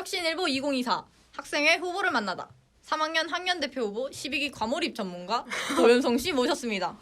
혁신일보 2024 학생회 후보를 만나다 3학년 학년대표 후보 12기 과몰입 전문가 도연성 씨 모셨습니다.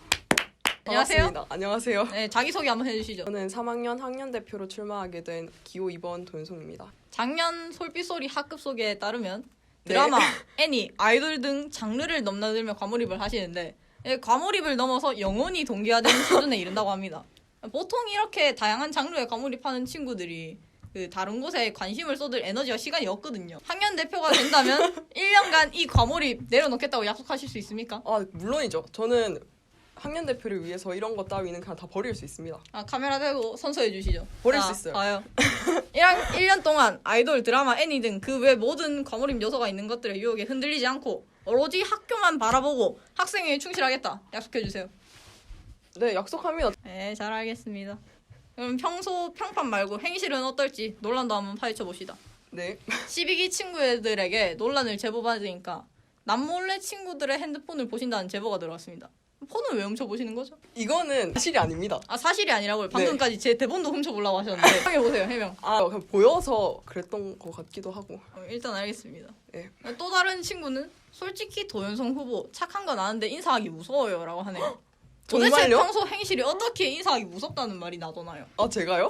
안녕하세요. 반갑습니다. 안녕하세요. 네, 자기소개 한번 해주시죠. 저는 3학년 학년대표로 출마하게 된 기호 2번 도연송입니다. 작년 솔빛소리 학급 소개에 따르면 드라마, 애니, 아이돌 등 장르를 넘나들며 과몰입을 하시는데 과몰입을 넘어서 영혼이 동기화되는 수준에 이른다고 합니다. 보통 이렇게 다양한 장르에 과몰입하는 친구들이 그 다른 곳에 관심을 쏟을 에너지와 시간이 없거든요. 학년 대표가 된다면 1년간 이 과몰입 내려놓겠다고 약속하실 수 있습니까? 아, 물론이죠. 저는 학년 대표를 위해서 이런 것 따위는 그냥 다 버릴 수 있습니다. 아, 카메라 대고 선서해 주시죠. 버릴 수 있어요. 봐요. 1년 동안 아이돌, 드라마, 애니 등 그 외 모든 과몰입 요소가 있는 것들의 유혹에 흔들리지 않고 오로지 학교만 바라보고 학생회에 충실하겠다. 약속해 주세요. 네, 약속합니다. 네, 잘 알겠습니다. 그럼 평소 평판 말고 행실은 어떨지 논란도 한번 파헤쳐 봅시다. 네. 12기 친구들에게 논란을 제보받으니까 남몰래 친구들의 핸드폰을 보신다는 제보가 들어왔습니다. 폰을 왜 훔쳐보시는 거죠? 이거는 사실이 아닙니다. 아, 사실이 아니라고요? 방금까지 제 대본도 훔쳐보려고 하셨는데 해명해보세요, 해명. 아, 그냥 보여서 그랬던 것 같기도 하고. 일단 알겠습니다. 네. 또 다른 친구는 솔직히 도연성 후보 착한 건 아는데 인사하기 무서워요 라고 하네요. 도대체 정말요? 평소 행실이 어떻게 인사하기 무섭다는 말이 나도나요? 아, 제가요?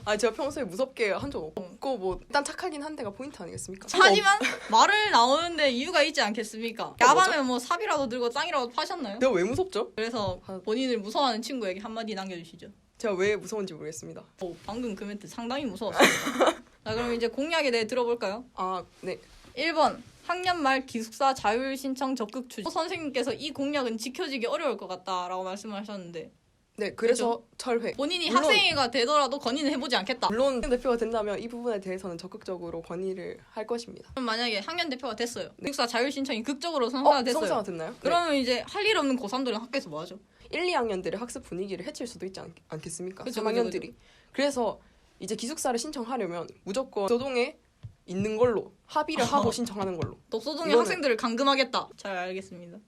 아, 제가 평소에 무섭게 한 적 없고 뭐 일단 착하긴 한 데가 포인트 아니겠습니까? 하지만 말을 나오는데 이유가 있지 않겠습니까? 야밤에 뭐 삽이라도 들고 짱이라도 파셨나요? 내가 왜 무섭죠? 그래서 본인을 무서워하는 친구에게 한마디 남겨주시죠. 제가 왜 무서운지 모르겠습니다. 오, 방금 그 멘트 상당히 무서웠습니다. 자, 그럼 이제 공약에 대해 들어볼까요? 아, 네. 1번 학년 말 기숙사 자율 신청 적극 추진. 선생님께서 이 공약은 지켜지기 어려울 것 같다라고 말씀을 하셨는데 네, 그래서 철회. 본인이 물론- 학생회가 되더라도 건의는 해보지 않겠다. 물론 대표가 된다면 이 부분에 대해서는 적극적으로 건의를 할 것입니다. 그럼 만약에 학년 대표가 됐어요. 기숙사 자율 신청이 극적으로 성사가 됐어요. 성사가 됐나요? 네. 그러면 이제 할 일 없는 고3들은 학교에서 뭐 하죠? 1, 2학년들의 학습 분위기를 해칠 수도 있지 않겠습니까? 그쵸, 3학년들이. 그래서 이제 기숙사를 신청하려면 무조건 도동에 있는 걸로 합의를 하고 신청하는 걸로. 독서동의 이거는- 학생들을 감금하겠다. 잘 알겠습니다.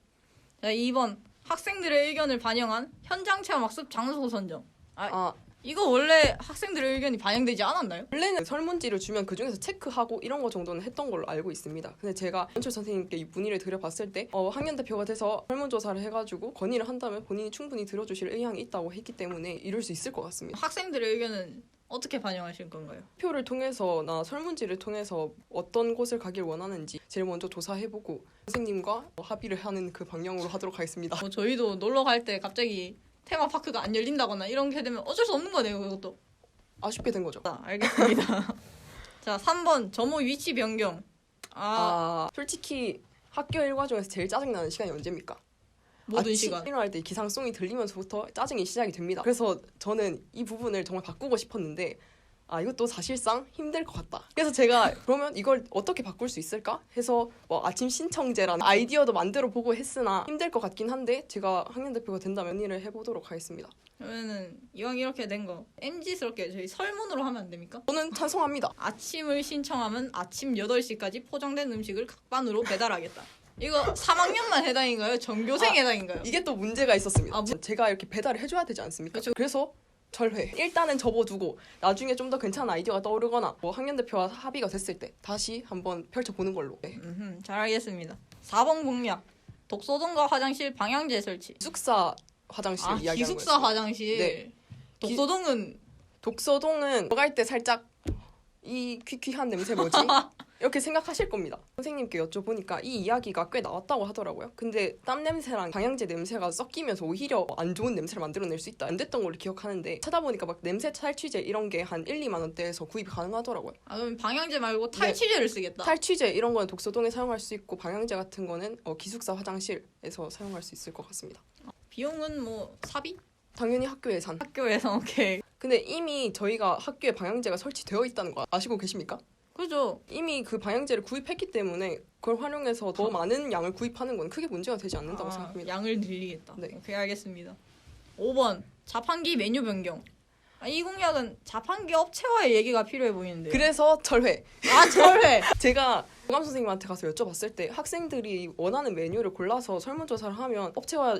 자, 2번 학생들의 의견을 반영한 현장 체험 학습 장소 선정. 이거 원래 학생들의 의견이 반영되지 않았나요? 원래는 설문지를 주면 그중에서 체크하고 이런 거 정도는 했던 걸로 알고 있습니다. 근데 제가 연출 선생님께 이 문의를 드려봤을 때 학년 대표가 돼서 설문조사를 해가지고 건의를 한다면 본인이 충분히 들어주실 의향이 있다고 했기 때문에 이룰 수 있을 것 같습니다. 학생들의 의견은 어떻게 반영하실 건가요? 표를 통해서나 설문지를 통해서 어떤 곳을 가길 원하는지 제일 먼저 조사해보고 선생님과 합의를 하는 그 방향으로 하도록 하겠습니다. 저희도 놀러 갈 때 갑자기 테마파크가 안 열린다거나 이런 게 되면 어쩔 수 없는 거네요, 그것도. 아쉽게 된 거죠. 알겠습니다. 자, 3번 점호 위치 변경. 솔직히 학교 일과 중에서 제일 짜증나는 시간이 언제입니까? 모든 시간. 일어날 때 기상송이 들리면서부터 짜증이 시작이 됩니다. 그래서 저는 이 부분을 정말 바꾸고 싶었는데 이것도 사실상 힘들 것 같다. 그래서 제가 그러면 이걸 어떻게 바꿀 수 있을까 해서 뭐 아침 신청제라는 아이디어도 만들어 보고 했으나 힘들 것 같긴 한데 제가 학년 대표가 된다면 일을 해보도록 하겠습니다. 그러면은 이왕 이렇게 된 거 MZ스럽게 저희 설문으로 하면 안 됩니까? 저는 찬성합니다. 아침을 신청하면 아침 8시까지 포장된 음식을 각반으로 배달하겠다. 이거 3학년만 해당인가요? 전교생 해당인가요? 이게 또 문제가 있었습니다. 아, 제가 이렇게 배달을 해줘야 되지 않습니까? 그렇죠. 그래서 철회. 일단은 접어두고 나중에 좀 더 괜찮은 아이디어가 떠오르거나 뭐 학년 대표와 합의가 됐을 때 다시 한번 펼쳐보는 걸로. 네. 잘 알겠습니다. 4번 공약. 독서동과 화장실 방향제 설치. 기숙사 화장실 이야기하는 기숙사 거였어요. 화장실. 네. 독서동은 독서동은 들어갈 때 살짝 이 퀴퀴한 냄새 뭐지? 이렇게 생각하실 겁니다. 선생님께 여쭤보니까 이 이야기가 꽤 나왔다고 하더라고요. 근데 땀 냄새랑 방향제 냄새가 섞이면서 오히려 안 좋은 냄새를 만들어낼 수 있다. 안 됐던 걸로 기억하는데 찾아보니까 막 냄새 탈취제 이런 게 한 1, 2만 원대에서 구입이 가능하더라고요. 그럼 방향제 말고 탈취제를 쓰겠다. 탈취제 이런 거는 독서동에 사용할 수 있고 방향제 같은 거는 기숙사 화장실에서 사용할 수 있을 것 같습니다. 비용은 뭐 사비? 당연히 학교 예산. 학교에서 오케이. 근데 이미 저희가 학교에 방향제가 설치되어 있다는 거 아시고 계십니까? 그죠. 이미 그 방향제를 구입했기 때문에 그걸 활용해서 더 많은 양을 구입하는 건 크게 문제가 되지 않는다고 생각합니다. 양을 늘리겠다. 네. 오케이, 알겠습니다. 5번 자판기 메뉴 변경. 이 공약은 자판기 업체와의 얘기가 필요해 보이는데요. 그래서 철회. 철회. 제가 교감 선생님한테 가서 여쭤봤을 때 학생들이 원하는 메뉴를 골라서 설문조사를 하면 업체와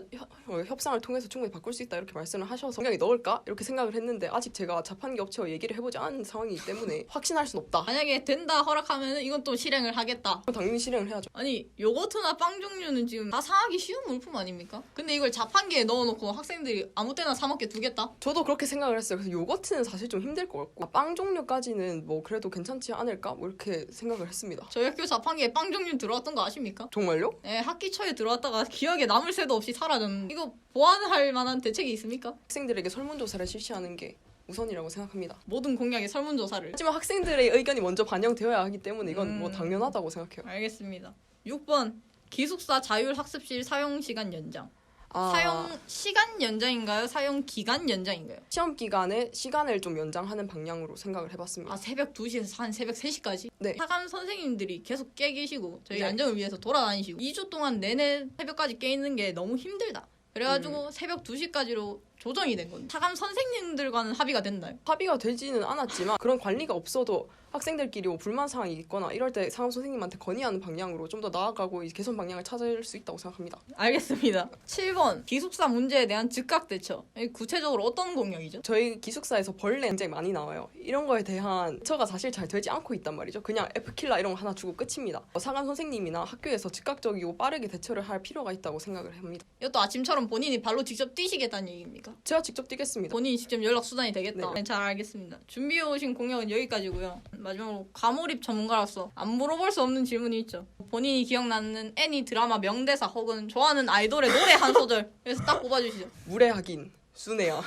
협상을 통해서 충분히 바꿀 수 있다 이렇게 말씀을 하셔서 분명히 넣을까? 이렇게 생각을 했는데 아직 제가 자판기 업체와 얘기를 해보지 않은 상황이기 때문에 확신할 순 없다. 만약에 된다 허락하면 이건 또 실행을 하겠다. 당연히 실행을 해야죠. 아니 요거트나 빵 종류는 지금 다 상하기 쉬운 물품 아닙니까? 근데 이걸 자판기에 넣어놓고 학생들이 아무 때나 사 먹게 두겠다? 저도 그렇게 생각을 했어요. 그래서 요거트는 사실 좀 힘들 것 같고 빵 종류까지는 뭐 그래도 괜찮지 않을까? 뭐 이렇게 생각을 했습니다. 저희 학교 자판기에 빵 종류 들어왔던 거 아십니까? 정말요? 네, 학기 초에 들어왔다가 기억에 남을 새도 없이 사라졌는데 이거 보완할 만한 대책이 있습니까? 학생들에게 설문조사를 실시하는 게 우선이라고 생각합니다. 모든 공약의 설문조사를. 하지만 학생들의 의견이 먼저 반영되어야 하기 때문에 이건 뭐 당연하다고 생각해요. 알겠습니다. 6번 기숙사 자율학습실 사용시간 연장. 아, 사용 시간 연장인가요? 사용 기간 연장인가요? 시험 기간에 시간을 좀 연장하는 방향으로 생각을 해봤습니다. 아 새벽 2시에서 한 새벽 3시까지? 네. 사감 선생님들이 계속 깨 계시고 저희 네. 안정을 위해서 돌아다니시고 2주 동안 내내 새벽까지 깨 있는 게 너무 힘들다. 그래가지고 새벽 2시까지로 조정이 된 건데 사감 선생님들과는 합의가 됐나요? 합의가 되지는 않았지만 그런 관리가 없어도 학생들끼리 뭐 불만 사항이 있거나 이럴 때 상담 선생님한테 건의하는 방향으로 좀 더 나아가고 이 개선 방향을 찾을 수 있다고 생각합니다. 알겠습니다. 7번 기숙사 문제에 대한 즉각 대처. 구체적으로 어떤 공약이죠? 저희 기숙사에서 벌레 굉장히 많이 나와요. 이런 거에 대한 대처가 사실 잘 되지 않고 있단 말이죠. 그냥 F킬러 이런 거 하나 주고 끝입니다. 상담 선생님이나 학교에서 즉각적이고 빠르게 대처를 할 필요가 있다고 생각을 합니다. 이것도 아침처럼 본인이 발로 직접 뛰시겠다는 얘기입니까? 제가 직접 뛰겠습니다. 본인이 직접 연락 수단이 되겠다. 네. 네, 잘 알겠습니다. 준비해 오신 공약은 여기까지고요. 마지막으로 과몰입 전문가로서 안 물어볼 수 없는 질문이 있죠. 본인이 기억나는 애니 드라마 명대사 혹은 좋아하는 아이돌의 노래 한 소절 그래서 딱 뽑아주시죠. 무례하긴 순애야.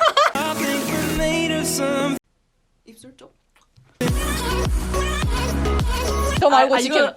입술 쪽? 저 말고 지금